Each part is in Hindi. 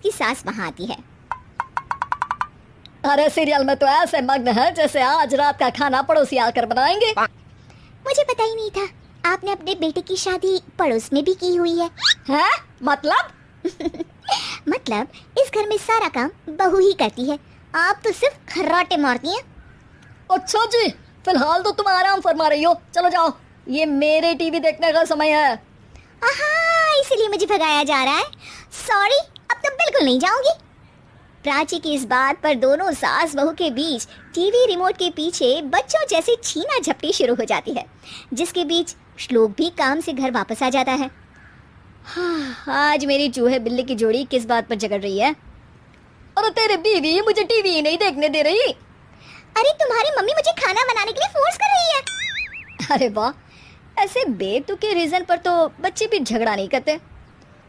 उसकी सास वहाँ आती है। अरे सीरियल में तो ऐसे मग्न है जैसे आज रात का खाना पड़ोसी आकर बनाएंगे। मुझे पता ही नहीं था आपने अपने बेटे की शादी पड़ोस में भी की हुई है। हैं? मतलब? मतलब इस घर में सारा काम बहू ही करती है, आप तो सिर्फ खर्राटे मारती हैं। अच्छा जी, फिलहाल तो तुम आराम फरमा रही हो, चलो जाओ, ये मेरे टीवी देखने का समय है। इसलिए मुझे भगाया जा रहा है। सॉरी, अब तो बिल्कुल नहीं जाऊंगी। प्राची की इस बात पर दोनों सास बहू के बीच टीवी रिमोट के पीछे बच्चों जैसे छीना झपटी शुरू हो जाती है, जिसके बीच श्लोक भी काम से घर वापस आ जाता है। आज मेरी चूहे बिल्ली की जोड़ी किस बात पर झगड़ रही है? अरे तेरे बीवी मुझे टीवी ही नहीं देखने दे रही। अरे तुम्हारी मम्मी मुझे खाना बनाने के लिए फोर्स कर रही है। अरे वाह, ऐसे बेतुके रीजन पर तो बच्चे भी झगड़ा नहीं करते।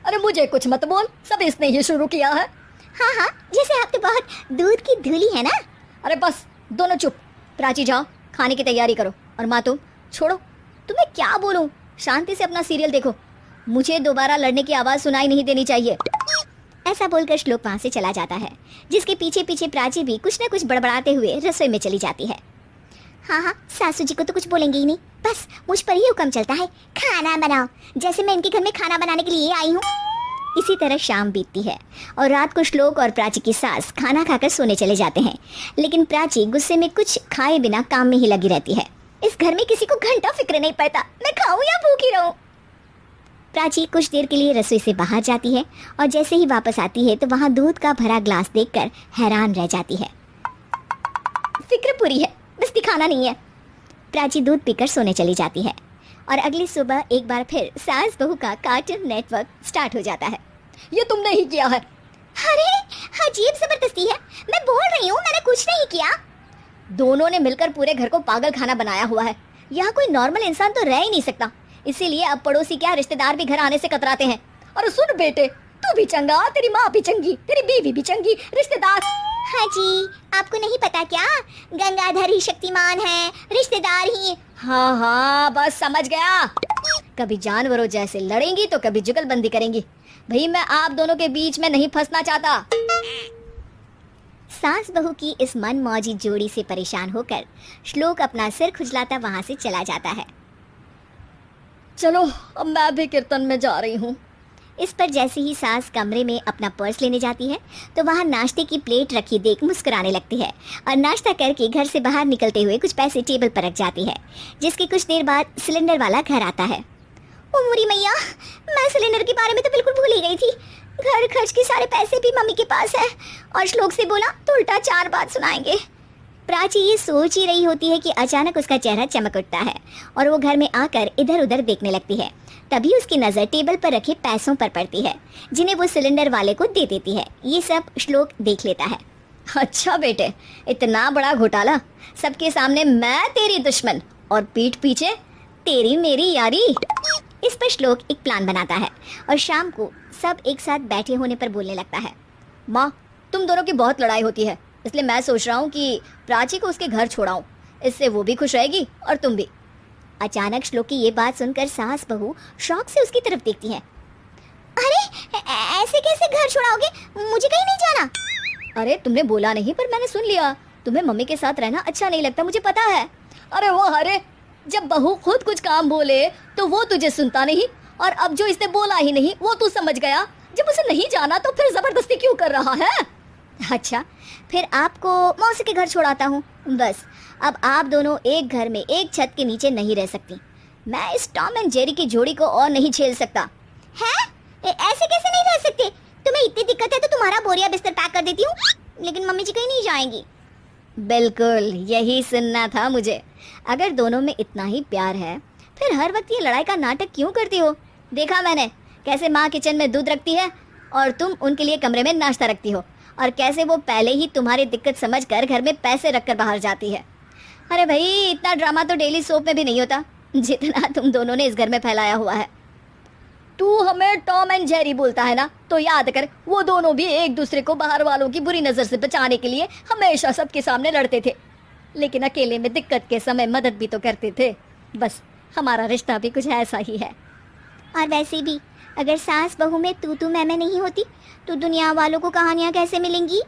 अरे मुझे कुछ मत बोल, सब इसने ही शुरू किया है। हाँ, जैसे आप तो बहुत दूध की धूली है ना। अरे बस दोनों चुप। प्राची जाओ खाने की तैयारी करो, और माँ तुम छोड़ो, तुम्हें क्या बोलूं, शांति से अपना सीरियल देखो, मुझे दोबारा लड़ने की आवाज सुनाई नहीं देनी चाहिए। ऐसा बोलकर श्लोक वहाँ से चला जाता है, जिसके पीछे पीछे प्राची भी कुछ न कुछ बड़बड़ाते हुए रसोई में चली जाती है। हाँ, सासू जी को तो कुछ बोलेंगे ही नहीं, बस मुझ पर ही हुक्म चलता है, खाना बनाओ, जैसे मैं इनके घर में खाना बनाने के लिए आई हूँ। इसी तरह शाम बीतती है और रात को श्लोक और प्राची की सास खाना खाकर सोने चले जाते हैं, लेकिन प्राची गुस्से में कुछ खाए बिना काम में ही लगी रहती है। इस घर में किसी को घंटा फिक्र नहीं पड़ता, मैं खाऊं या भूखी रहूं। प्राची कुछ देर के लिए रसोई से बाहर जाती है और जैसे ही वापस आती है तो वहाँ दूध का भरा ग्लास देखकर हैरान रह जाती है। फिक्र पूरी है, बस दिखाना नहीं है। प्राची दूध पीकर सोने चली जाती है और अगली सुबह एक बार फिर सास बहू का कार्टून नेटवर्क स्टार्ट हो जाता है। ये तुमने ही किया है। अरे अजीब जबरदस्ती है, मैं बोल रही हूँ मैंने कुछ नहीं किया। दोनों ने मिलकर पूरे घर को पागल खाना बनाया हुआ है। यहाँ कोई नॉर्मल इंसान तो रह ही नहीं सकता, इसीलिए अब पड़ोसी क्या रिश्तेदार भी घर आने से कतराते हैं। और सुन बेटे, तू भी चंगा, तेरी माँ भी चंगी, तेरी बीवी भी चंगी, रिश्तेदार। हाँ जी, आपको नहीं पता क्या, गंगाधर ही शक्तिमान है, रिश्तेदार ही। हाँ, बस समझ गया। कभी जानवरों जैसे लड़ेंगी तो कभी जुगलबंदी करेंगी। भाई मैं आप दोनों के बीच में नहीं फंसना चाहता। सास बहू की इस मन मौजी जोड़ी से परेशान होकर श्लोक अपना सिर खुजलाता वहाँ से चला जाता है। चलो अब मैं भी कीर्तन में जा रही हूँ। इस पर जैसे ही सास कमरे में अपना पर्स लेने जाती है तो वहाँ नाश्ते की प्लेट रखी देख मुस्कुराने लगती है और नाश्ता करके घर से बाहर निकलते हुए कुछ पैसे टेबल पर रख जाती है, जिसके कुछ देर बाद सिलेंडर वाला घर आता है। ओ मुरी मैया, मैं सिलेंडर के बारे में तो बिल्कुल भूल ही गई थी। घर खर्च के सारे पैसे भी मम्मी के पास है और श्लोक से बोला तो उल्टा 4 बात सुनाएंगे। प्राची ये सोच ही रही होती है कि अचानक उसका चेहरा चमक उठता है और वो घर में आकर इधर उधर देखने लगती है। तभी उसकी नज़र टेबल पर रखे पैसों पर पड़ती है, जिन्हें वो सिलेंडर वाले को दे देती है। ये सब श्लोक देख लेता है। अच्छा बेटे, इतना बड़ा घोटाला, सबके सामने मैं तेरी दुश्मन और पीठ पीछे तेरी मेरी यारी। इस पर श्लोक एक प्लान बनाता है और शाम को सब एक साथ बैठे होने पर बोलने लगता है। माँ, तुम दोनों की बहुत लड़ाई होती है, इसलिए मैं सोच रहा हूँ कि प्राची को उसके घर छोड़ाऊँ, इससे वो भी खुश रहेगी और तुम भी। अचानक श्लोक की ये बात सुनकर सास बहू शौक से उसकी तरफ देखती हैं। अरे ऐसे कैसे घर छोड़ाओगे, मुझे कहीं नहीं जाना। अरे तुमने बोला नहीं पर मैंने सुन लिया, तुम्हें मम्मी के साथ रहना अच्छा नहीं लगता, मुझे पता है। अरे वो अरे, जब बहू खुद कुछ काम बोले तो वो तुझे सुनता नहीं, और अब जो इसने बोला ही नहीं वो तू समझ गया। जब उसे नहीं जाना तो फिर जबरदस्ती क्यों कर रहा है? अच्छा, फिर आपको मौसी के घर छोड़ाता हूँ। बस अब आप दोनों एक घर में एक छत के नीचे नहीं रह सकती। मैं इस टॉम एंड जेरी की जोड़ी को और नहीं झेल सकता। है? ऐसे कैसे नहीं रह सकते? तुम्हें इतनी दिक्कत है तो तुम्हारा बोरिया बिस्तर पैक कर देती हूँ, लेकिन मम्मी जी कहीं नहीं जाएंगी। बिल्कुल यही सुनना था मुझे। अगर दोनों में इतना ही प्यार है फिर हर वक्त ये लड़ाई का नाटक क्यों करती हो? देखा मैंने कैसे माँ किचन में दूध रखती है और तुम उनके लिए कमरे में नाश्ता रखती हो, और कैसे वो पहले ही तुम्हारी दिक्कत समझकर घर में पैसे रखकर बाहर जाती है। अरे भाई, इतना ड्रामा तो डेली सोप में भी नहीं होता जितना तुम दोनों ने इस घर में फैलाया हुआ है। तू हमें टॉम एंड जेरी बोलता है ना, तो याद कर वो दोनों भी एक दूसरे को बाहर वालों की बुरी नज़र से बचाने के लिए हमेशा सबके सामने लड़ते थे, लेकिन अकेले में दिक्कत के समय मदद भी तो करते थे। बस हमारा रिश्ता भी कुछ ऐसा ही है। और वैसे भी अगर सास बहू में तू मैं नहीं होती तो दुनिया वालों को कहानियाँ कैसे मिलेंगी?